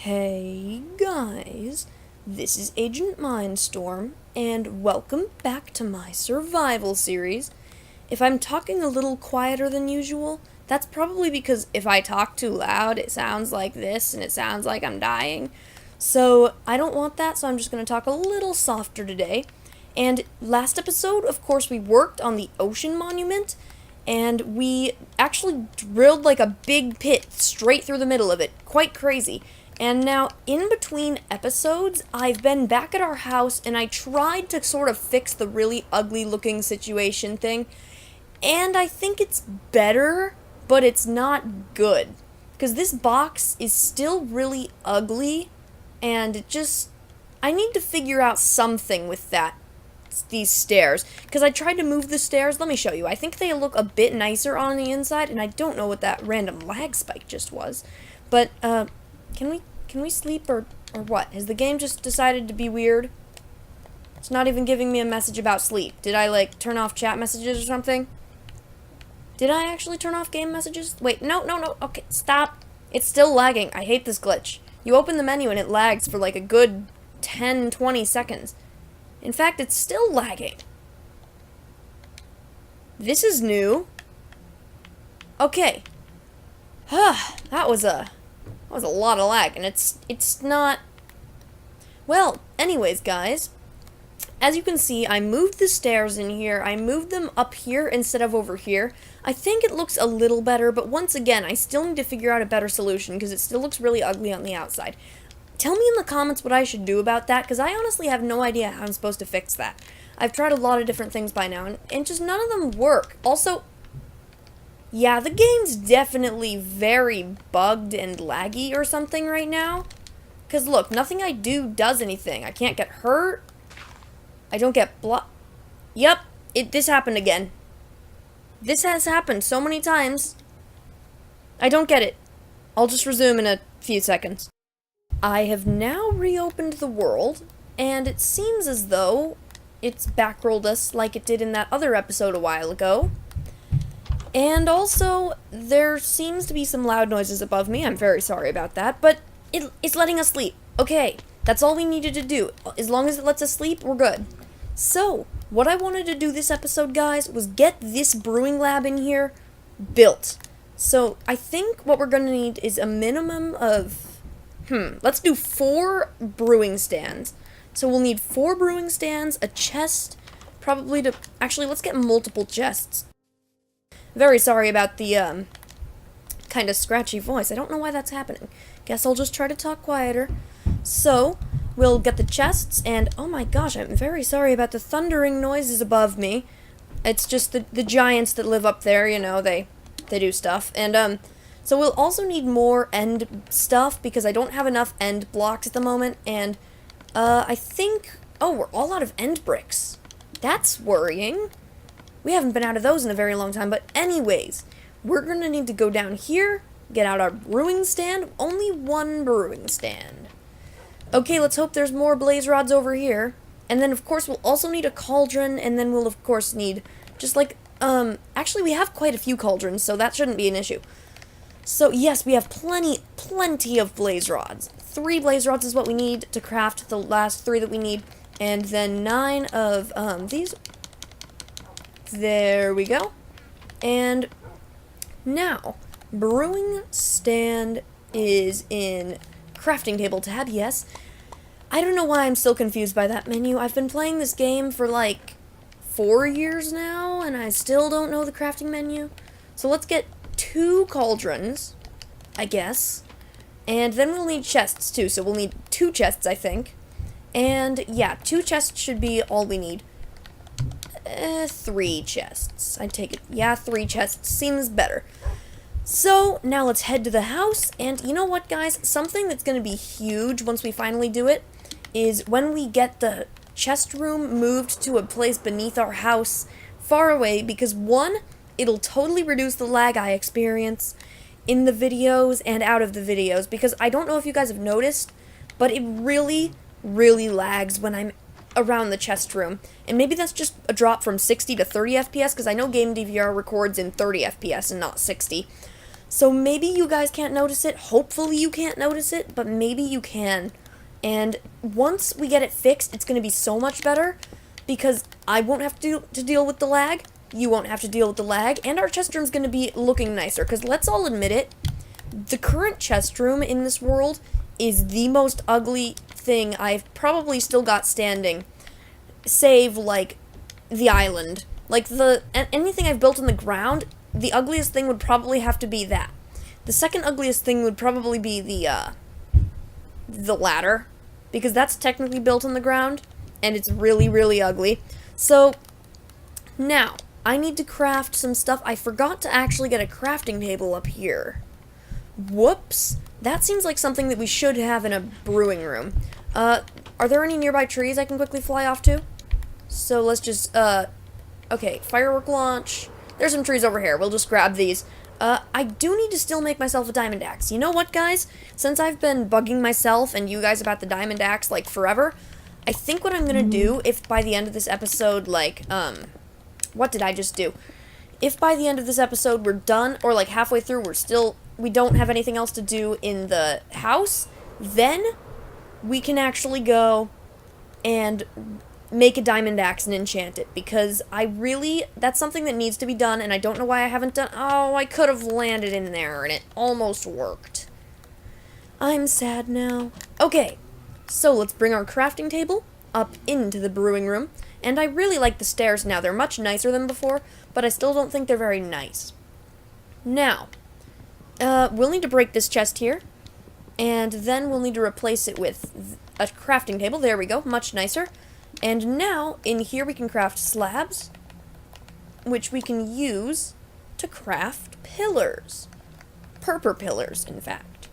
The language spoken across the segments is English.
Hey guys, this is AgentMindStorm, and welcome back to my survival series. If I'm talking a little quieter than usual, that's probably because if I talk too loud, it sounds like this, and it sounds like I'm dying. So I don't want that, so I'm just going to talk a little softer today. And last episode, of course, we worked on the ocean monument, and we actually drilled like a big pit straight through the middle of it. Quite crazy. And now, in between episodes, I've been back at our house, and I tried to sort of fix the really ugly-looking situation thing, and I think it's better, but it's not good. Because this box is still really ugly, and I need to figure out something with these stairs. Because I tried to move the stairs. Let me show you. I think they look a bit nicer on the inside, and I don't know what that random lag spike just was. But, Can we sleep or what? Has the game just decided to be weird? It's not even giving me a message about sleep. Did I, turn off chat messages or something? Did I actually turn off game messages? Wait, no. Okay, stop. It's still lagging. I hate this glitch. You open the menu and it lags for, a good 10, 20 seconds. In fact, it's still lagging. This is new. Okay. That was a lot of lag, and it's not... Well, anyways, guys, as you can see, I moved the stairs in here. I moved them up here instead of over here. I think it looks a little better, but once again, I still need to figure out a better solution, because it still looks really ugly on the outside. Tell me in the comments what I should do about that, because I honestly have no idea how I'm supposed to fix that. I've tried a lot of different things by now, and just none of them work. Also... yeah, the game's definitely very bugged and laggy or something right now. Because look, nothing I do does anything. I can't get hurt. I don't get Yep, this happened again. This has happened so many times. I don't get it. I'll just resume in a few seconds. I have now reopened the world, and it seems as though it's backrolled us like it did in that other episode a while ago. And also, there seems to be some loud noises above me. I'm very sorry about that, but it's letting us sleep. Okay, that's all we needed to do. As long as it lets us sleep, we're good. So, what I wanted to do this episode, guys, was get this brewing lab in here built. So, I think what we're going to need is a minimum of... let's do 4 brewing stands. So, we'll need 4 brewing stands, a chest, probably to... Actually, let's get multiple chests. Very sorry about the, kind of scratchy voice. I don't know why that's happening. Guess I'll just try to talk quieter. So, we'll get the chests, and oh my gosh, I'm very sorry about the thundering noises above me. It's just the giants that live up there, they do stuff. And, so we'll also need more end stuff, because I don't have enough end blocks at the moment, and, I think... oh, we're all out of end bricks. That's worrying. We haven't been out of those in a very long time, but anyways, we're going to need to go down here, get out our brewing stand. Only 1 brewing stand. Okay, let's hope there's more blaze rods over here. And then, of course, we'll also need a cauldron, and then we'll, of course, need just actually, we have quite a few cauldrons, so that shouldn't be an issue. So, yes, we have plenty of blaze rods. 3 blaze rods is what we need to craft the last 3 that we need, and then 9 of, these... There we go. And now, brewing stand is in crafting table tab, yes. I don't know why I'm still confused by that menu. I've been playing this game for 4 years now, and I still don't know the crafting menu. So let's get 2 cauldrons, I guess. And then we'll need chests too, so we'll need 2 chests, I think. And yeah, 2 chests should be all we need. 3 chests. I'd take it. Yeah, 3 chests seems better. So, now let's head to the house, and you know what, guys? Something that's going to be huge once we finally do it is when we get the chest room moved to a place beneath our house, far away, because 1, it'll totally reduce the lag I experience in the videos and out of the videos, because I don't know if you guys have noticed, but it really lags when I'm around the chest room, and maybe that's just a drop from 60 to 30 FPS, because I know Game DVR records in 30 FPS and not 60. So maybe you guys can't notice it, hopefully you can't notice it, but maybe you can. And once we get it fixed, it's going to be so much better, because I won't have to deal with the lag, you won't have to deal with the lag, and our chest room's going to be looking nicer, because let's all admit it, the current chest room in this world is the most ugly thing I've probably still got standing, save, like, the island. Like, anything I've built in the ground, the ugliest thing would probably have to be that. The second ugliest thing would probably be the ladder, because that's technically built in the ground, and it's really, really ugly. So, now, I need to craft some stuff. I forgot to actually get a crafting table up here. Whoops. That seems like something that we should have in a brewing room. Are there any nearby trees I can quickly fly off to? So let's just, okay, firework launch. There's some trees over here. We'll just grab these. I do need to still make myself a diamond axe. You know what, guys? Since I've been bugging myself and you guys about the diamond axe, like, forever, I think what I'm gonna do, if by the end of this episode, like, what did I just do? If by the end of this episode we're done, or, like, halfway through we don't have anything else to do in the house, then we can actually go and make a diamond axe and enchant it, because that's something that needs to be done, and I don't know why I haven't done. Oh, I could have landed in there, and it almost worked. I'm sad now. Okay, so let's bring our crafting table up into the brewing room, and I really like the stairs now. They're much nicer than before, but I still don't think they're very nice. Now, we'll need to break this chest here, and then we'll need to replace it with a crafting table. There we go, much nicer. And now, in here we can craft slabs, which we can use to craft pillars. Purple pillars, in fact.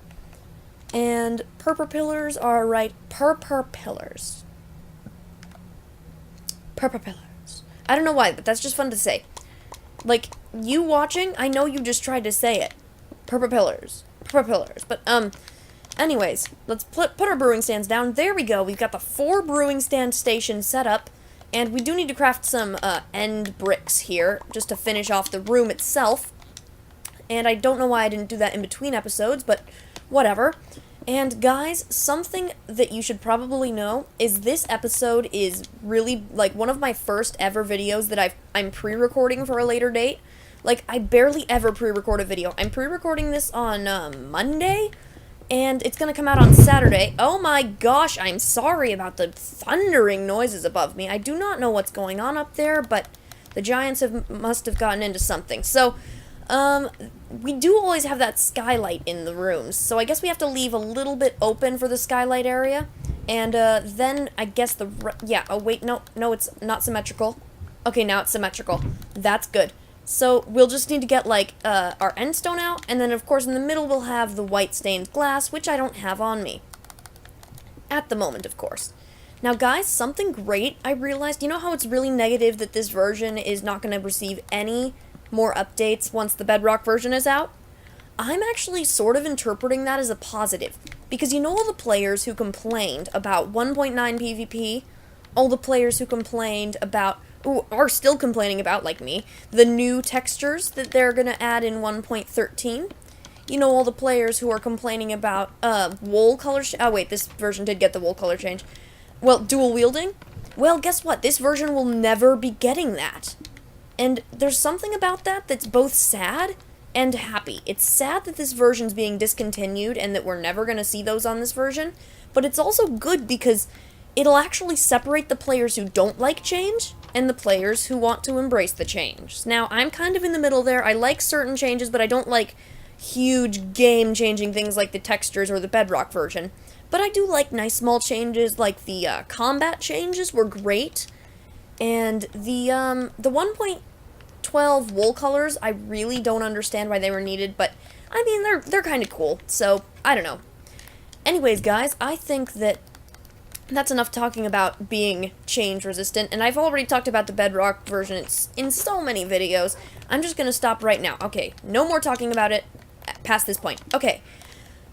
And purple pillars are purple pillars. Purple pillars. I don't know why, but that's just fun to say. Like, you watching, I know you just tried to say it. Purple pillars. Purple pillars. But, anyways, let's put our brewing stands down. There we go. We've got the 4 brewing stand stations set up, and we do need to craft some end bricks here just to finish off the room itself. And I don't know why I didn't do that in between episodes, but whatever. And guys, something that you should probably know is this episode is really, like, one of my first ever videos that I'm pre-recording for a later date. Like, I barely ever pre-record a video. I'm pre-recording this on Monday, and it's gonna come out on Saturday. Oh my gosh, I'm sorry about the thundering noises above me. I do not know what's going on up there, but the giants must have gotten into something. So, we do always have that skylight in the rooms, so I guess we have to leave a little bit open for the skylight area, and, then I guess yeah, oh wait, no, it's not symmetrical. Okay, now it's symmetrical. That's good. So, we'll just need to get, like, our end stone out, and then, of course, in the middle we'll have the white stained glass, which I don't have on me. At the moment, of course. Now, guys, something great I realized, you know how it's really negative that this version is not going to receive any more updates once the Bedrock version is out? I'm actually sort of interpreting that as a positive, because you know all the players who complained about 1.9 PvP, all the players who complained about, are still complaining about, like me, the new textures that they're gonna add in 1.13. You know all the players who are complaining about, wool color oh wait, this version did get the wool color change. Well, dual wielding? Well, guess what? This version will never be getting that. And there's something about that that's both sad and happy. It's sad that this version's being discontinued and that we're never gonna see those on this version, but it's also good because it'll actually separate the players who don't like change and the players who want to embrace the change. Now, I'm kind of in the middle there. I like certain changes, but I don't like huge game-changing things like the textures or the Bedrock version. But I do like nice small changes, like the combat changes were great. And the 1.12 wool colors, I really don't understand why they were needed, but I mean, they're kind of cool, so I don't know. Anyways, guys, I think that that's enough talking about being change resistant, and I've already talked about the Bedrock version. It's in so many videos. I'm just gonna stop right now. Okay, no more talking about it past this point. Okay,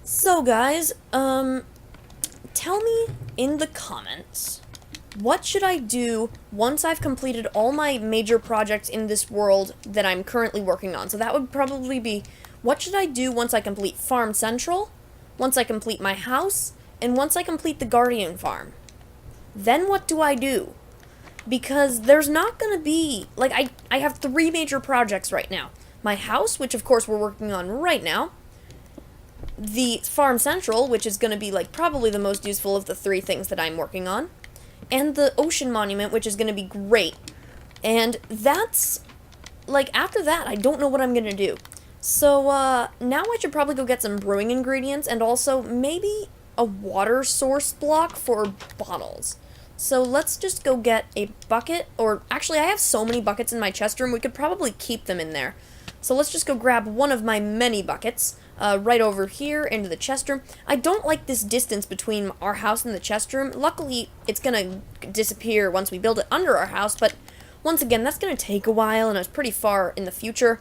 so guys, tell me in the comments, what should I do once I've completed all my major projects in this world that I'm currently working on? So that would probably be What should I do once I complete Farm Central, once I complete my house, and once I complete the Guardian Farm? Then what do I do? Because there's not going to be, like, I have 3 major projects right now. My house, which of course we're working on right now. The Farm Central, which is going to be, like, probably the most useful of the 3 things that I'm working on. And the Ocean Monument, which is going to be great. And that's, like, after that, I don't know what I'm going to do. So, now I should probably go get some brewing ingredients, and also maybe a water source block for bottles. So let's just go get a bucket, or actually I have so many buckets in my chest room, we could probably keep them in there. So let's just go grab one of my many buckets, right over here into the chest room. I don't like this distance between our house and the chest room. Luckily, it's gonna disappear once we build it under our house, but once again, that's gonna take a while, and it's pretty far in the future.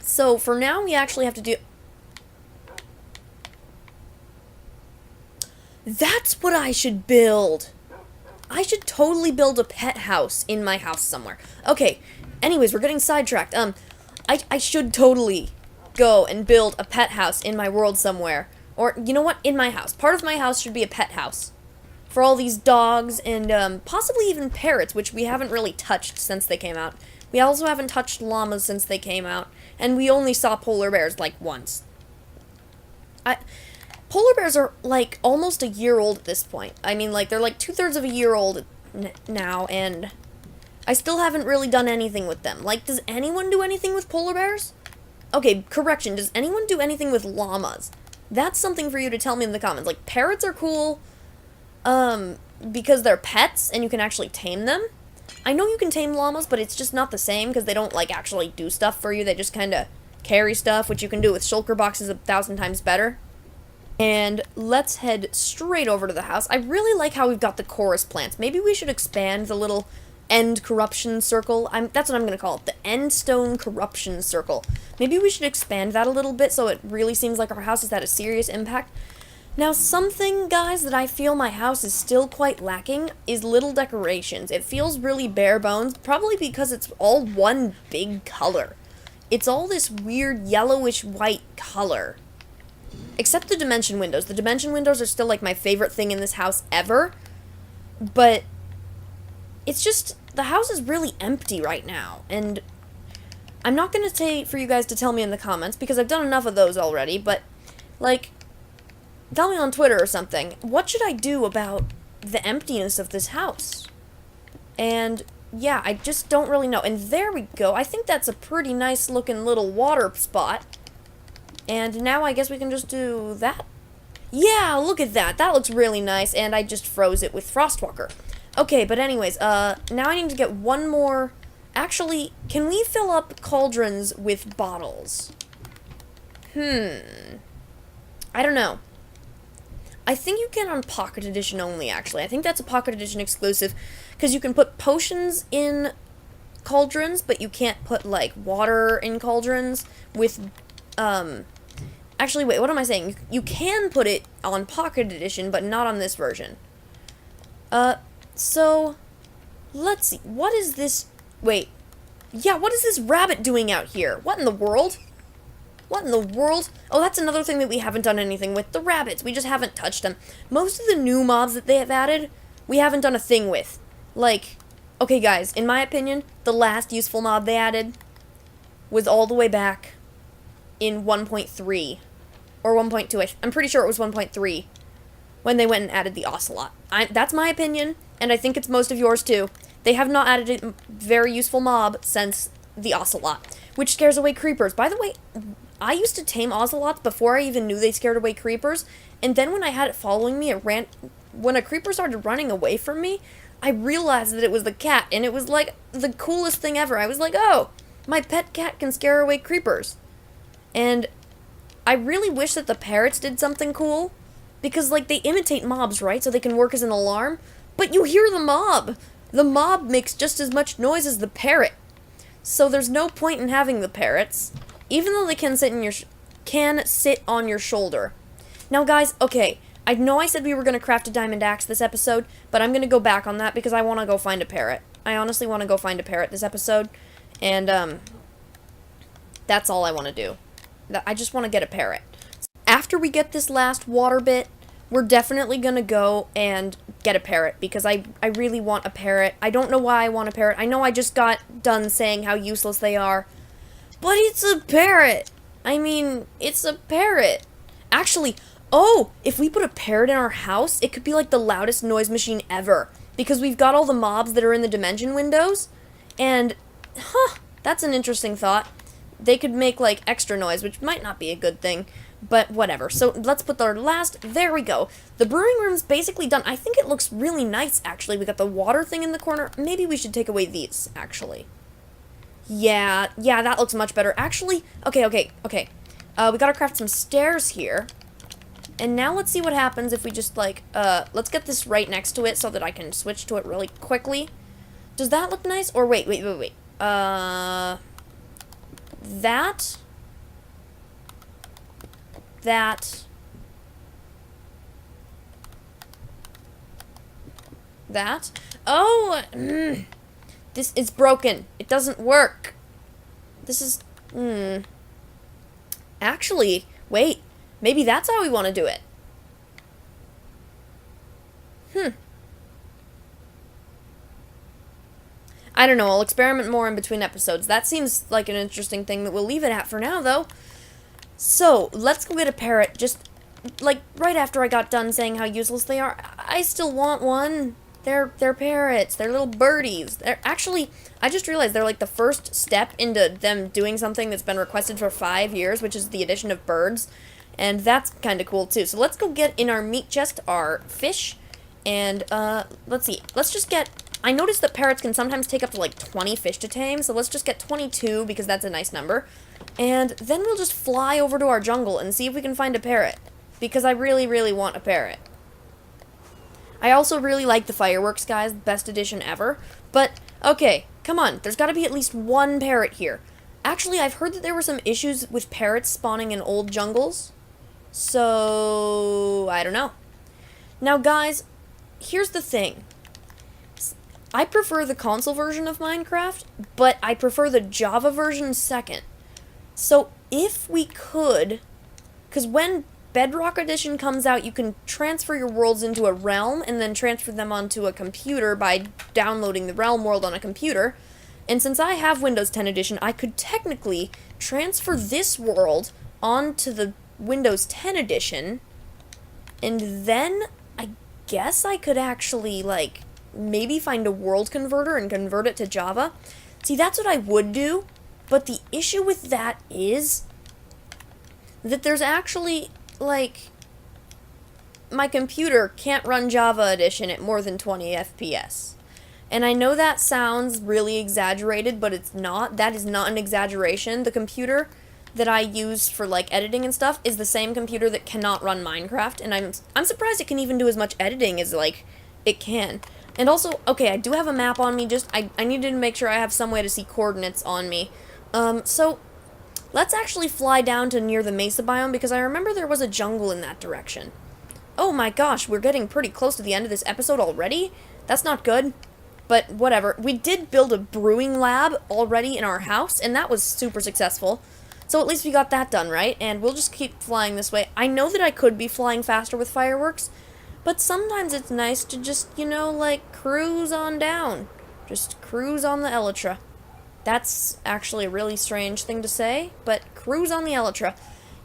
So for now, we actually have to do... That's what I should build! I should totally build a pet house in my house somewhere. Okay, anyways, we're getting sidetracked. I should totally go and build a pet house in my world somewhere. Or, you know what? In my house. Part of my house should be a pet house. For all these dogs and, possibly even parrots, which we haven't really touched since they came out. We also haven't touched llamas since they came out. And we only saw polar bears, like, once. Polar bears are, like, almost a year old at this point. I mean, like, they're, like, 2/3 of a year old now, and I still haven't really done anything with them. Like, does anyone do anything with polar bears? Okay, correction, does anyone do anything with llamas? That's something for you to tell me in the comments. Like, parrots are cool, because they're pets, and you can actually tame them. I know you can tame llamas, but it's just not the same, because they don't, like, actually do stuff for you. They just kind of carry stuff, which you can do with shulker boxes 1,000 times better. And let's head straight over to the house. I really like how we've got the chorus plants. Maybe we should expand the little end corruption circle. That's what I'm going to call it, the end stone corruption circle. Maybe we should expand that a little bit so it really seems like our house has had a serious impact. Now, something, guys, that I feel my house is still quite lacking is little decorations. It feels really bare bones, probably because it's all one big color. It's all this weird yellowish white color. Except the dimension windows. The dimension windows are still, like, my favorite thing in this house ever. But it's just, the house is really empty right now. And I'm not going to say for you guys to tell me in the comments, because I've done enough of those already, but, like, tell me on Twitter or something. What should I do about the emptiness of this house? And, yeah, I just don't really know. And there we go. I think that's a pretty nice looking little water spot. And now I guess we can just do that. Yeah, look at that. That looks really nice, and I just froze it with Frostwalker. Okay, but anyways, now I need to get one more... Actually, can we fill up cauldrons with bottles? I don't know. I think you can on Pocket Edition only, actually. I think that's a Pocket Edition exclusive, because you can put potions in cauldrons, but you can't put, like, water in cauldrons with, Actually, wait, what am I saying? You can put it on Pocket Edition, but not on this version. So, let's see. What is this? Wait. Yeah, what is this rabbit doing out here? What in the world? What in the world? Oh, that's another thing that we haven't done anything with. The rabbits. We just haven't touched them. Most of the new mobs that they have added, we haven't done a thing with. Like, okay, guys, in my opinion, the last useful mob they added was all the way back in 1.3 or 1.2. I'm pretty sure it was 1.3 when they went and added the ocelot. That's my opinion, and I think it's most of yours too. They have not added a very useful mob since the ocelot, which scares away creepers. By the way, I used to tame ocelots before I even knew they scared away creepers, and then when I had it following me, when a creeper started running away from me, I realized that it was the cat, and it was like the coolest thing ever. I was like, oh, my pet cat can scare away creepers. And I really wish that the parrots did something cool, because, like, they imitate mobs, right? So they can work as an alarm, but you hear the mob. The mob makes just as much noise as the parrot. So there's no point in having the parrots, even though they can sit on your shoulder. Now, guys, okay, I know I said we were going to craft a diamond axe this episode, but I'm going to go back on that because I want to go find a parrot. I honestly want to go find a parrot this episode, and, that's all I want to do. I just want to get a parrot. After we get this last water bit, we're definitely gonna go and get a parrot, because I really want a parrot. I don't know why I want a parrot. I know I just got done saying how useless they are, but it's a parrot! I mean, it's a parrot. Actually, oh, if we put a parrot in our house, it could be like the loudest noise machine ever, because we've got all the mobs that are in the dimension windows, and, that's an interesting thought. They could make, like, extra noise, which might not be a good thing, but whatever. So let's put our last, there we go. The brewing room's basically done. I think it looks really nice, actually. We got the water thing in the corner. Maybe we should take away these, actually. Yeah, that looks much better. Actually, okay. We gotta craft some stairs here. And now let's see what happens if we just, like, let's get this right next to it so that I can switch to it really quickly. Does that look nice? Or wait. That. Oh! This is broken. It doesn't work. This is... Actually, wait. Maybe that's how we want to do it. I don't know. I'll experiment more in between episodes. That seems like an interesting thing that we'll leave it at for now, though. So, let's go get a parrot. Just, like, right after I got done saying how useless they are. I still want one. They're parrots. They're little birdies. They're actually, I just realized they're like the first step into them doing something that's been requested for 5 years, which is the addition of birds. And that's kind of cool, too. So let's go get in our meat chest our fish. And, let's see. Let's just get... I noticed that parrots can sometimes take up to, like, 20 fish to tame. So let's just get 22, because that's a nice number. And then we'll just fly over to our jungle and see if we can find a parrot. Because I really, really want a parrot. I also really like the fireworks, guys. Best addition ever. But, okay, come on. There's got to be at least one parrot here. Actually, I've heard that there were some issues with parrots spawning in old jungles. So, I don't know. Now, guys, here's the thing. I prefer the console version of Minecraft, but I prefer the Java version second. So, if we could... Because when Bedrock Edition comes out, you can transfer your worlds into a realm and then transfer them onto a computer by downloading the realm world on a computer. And since I have Windows 10 Edition, I could technically transfer this world onto the Windows 10 Edition, and then I guess I could actually, like, maybe find a world converter and convert it to Java. See, that's what I would do, but the issue with that is that there's actually... like, my computer can't run Java Edition at more than 20 FPS. And I know that sounds really exaggerated, but it's not. That is not an exaggeration. The computer that I use for, like, editing and stuff is the same computer that cannot run Minecraft, and I'm surprised it can even do as much editing as, like, it can. And also, okay, I do have a map on me, just, I needed to make sure I have some way to see coordinates on me. So... let's actually fly down to near the mesa biome, because I remember there was a jungle in that direction. Oh my gosh, we're getting pretty close to the end of this episode already? That's not good. But whatever. We did build a brewing lab already in our house, and that was super successful. So at least we got that done, right? And we'll just keep flying this way. I know that I could be flying faster with fireworks, but sometimes it's nice to just, you know, like, cruise on down. Just cruise on the Elytra. That's actually a really strange thing to say, but cruise on the Elytra.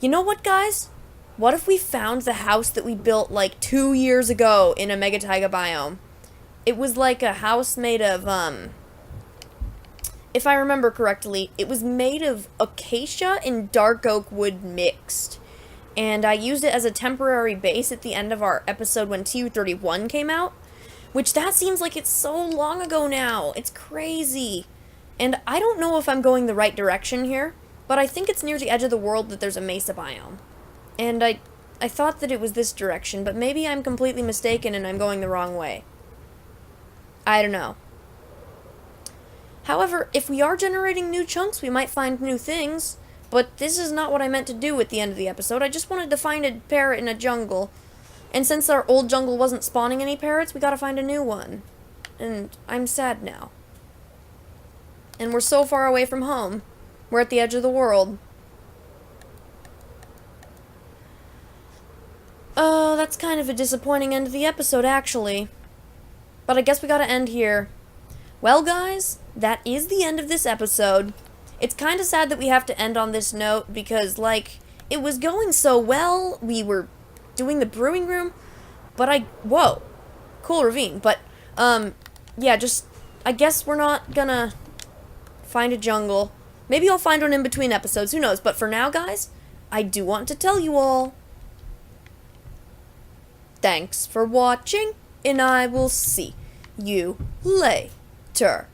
You know what, guys? What if we found the house that we built, like, 2 years ago in a Mega Taiga biome? It was like a house made of, if I remember correctly, it was made of acacia and dark oak wood mixed. And I used it as a temporary base at the end of our episode when TU-31 came out, which that seems like it's so long ago now. It's crazy. And I don't know if I'm going the right direction here, but I think it's near the edge of the world that there's a mesa biome. And I thought that it was this direction, but maybe I'm completely mistaken and I'm going the wrong way. I don't know. However, if we are generating new chunks, we might find new things, but this is not what I meant to do at the end of the episode. I just wanted to find a parrot in a jungle. And since our old jungle wasn't spawning any parrots, we gotta find a new one. And I'm sad now. And we're so far away from home. We're at the edge of the world. that's kind of a disappointing end to the episode, actually. But I guess we gotta end here. Well, guys, that is the end of this episode. It's kind of sad that we have to end on this note because, like, it was going so well. We were doing the brewing room, but whoa, cool ravine. But, yeah, just, I guess we're not gonna find a jungle. Maybe I'll find one in between episodes, who knows. But for now, guys, I do want to tell you all, thanks for watching, and I will see you later.